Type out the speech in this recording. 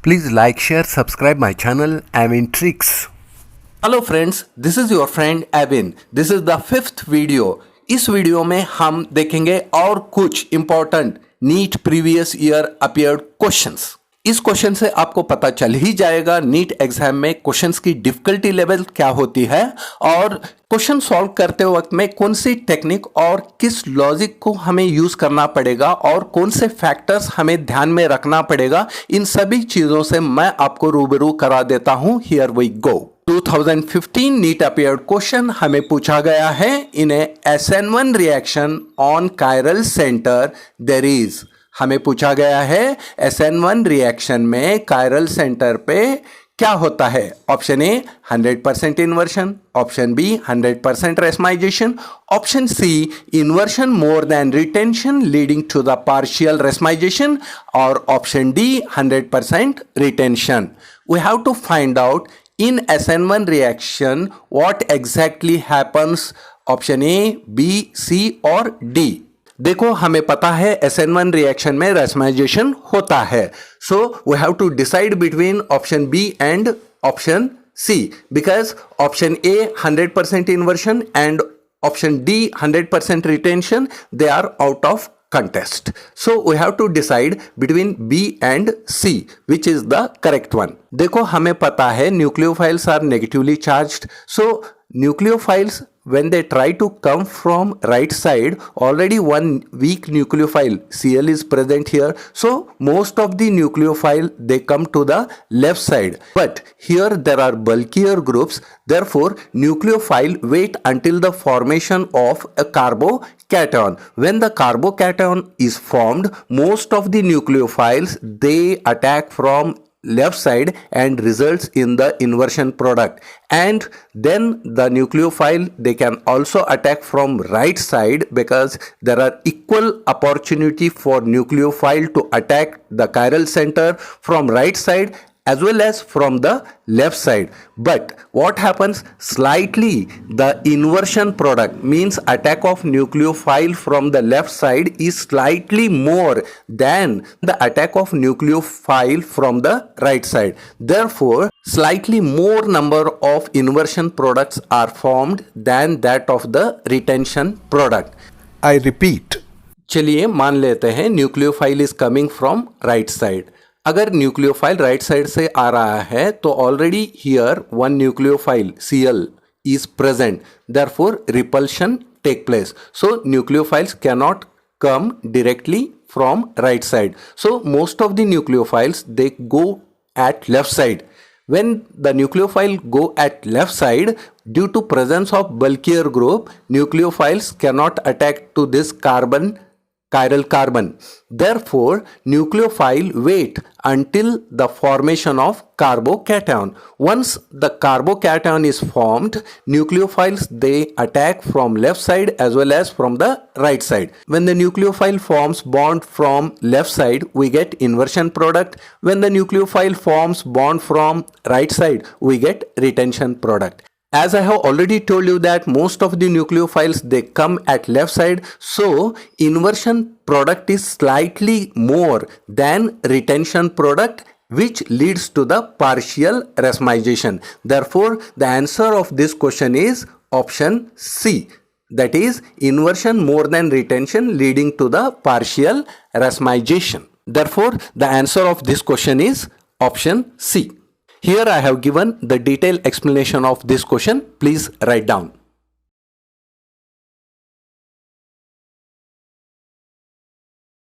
Please like, share, subscribe my channel Avin Tricks. Hello friends, this is your friend Avin. This is the fifth video. इस video में हम देखेंगे और कुछ important NEET previous year appeared questions. इस question से आपको पता चल ही जाएगा नीट एग्जाम में क्वेश्चंस की डिफिकल्टी लेवल क्या होती है और क्वेश्चन सॉल्व करते वक्त में कौन सी टेक्निक और किस लॉजिक को हमें यूज करना पड़ेगा और कौन से फैक्टर्स हमें ध्यान में रखना पड़ेगा। इन सभी चीजों से मैं आपको रूबरू करा देता हूं। Here we go. 2015 NEET appeared question हमें पूछा गया है, in a SN1 reaction on chiral centre there is. हमें पूछा गया है SN1 रिएक्शन में कायरल सेंटर पे क्या होता है। Option A 100% inversion, option B 100% racemisation, option C inversion more than retention leading to the partial racemisation और option D 100% retention. We have to find out in SN1 reaction what exactly happens, option A, B, C और D. देखो हमें पता है SN1 reaction में racemization होता है, so we have to decide between option B and option C because option A 100% inversion and option D 100% retention, they are out of contest. So we have to decide between B and C which is the correct one. देखो हमें पता है nucleophiles are negatively charged. So nucleophiles when they try to come from right side, already one weak nucleophile Cl is present here. So most of the nucleophile they come to the left side. But here there are bulkier groups. Therefore nucleophile wait until the formation of a carbocation. When the carbocation is formed, most of the nucleophiles they attack from left side and results in the inversion product, and then the nucleophile they can also attack from right side because there are equal opportunity for nucleophile to attack the chiral center from right side as well as from the left side. But what happens, slightly the inversion product means attack of nucleophile from the left side is slightly more than the attack of nucleophile from the right side. Therefore slightly more number of inversion products are formed than that of the retention product. I repeat. चलिए मान लेते हैं nucleophile is coming from right side. अगर nucleophile right side से आ रहा है तो already here one nucleophile Cl is present, therefore repulsion take place. So nucleophiles cannot come directly from right side. So most of the nucleophiles they go at left side. When the nucleophile go at left side, due to presence of bulkier group, nucleophiles cannot attack to this chiral carbon. Therefore nucleophile wait until the formation of carbocation. Once the carbocation is formed, nucleophiles they attack from left side as well as from the right side. When the nucleophile forms bond from left side, we get inversion product. When the nucleophile forms bond from right side, we get retention product. As I have already told you that most of the nucleophiles they come at left side, so inversion product is slightly more than retention product, which leads to the partial resmization. Therefore the answer of this question is option C, that is inversion more than retention leading to the partial resmization. Therefore the answer of this question is option C. Here I have given the detailed explanation of this question. Please write down.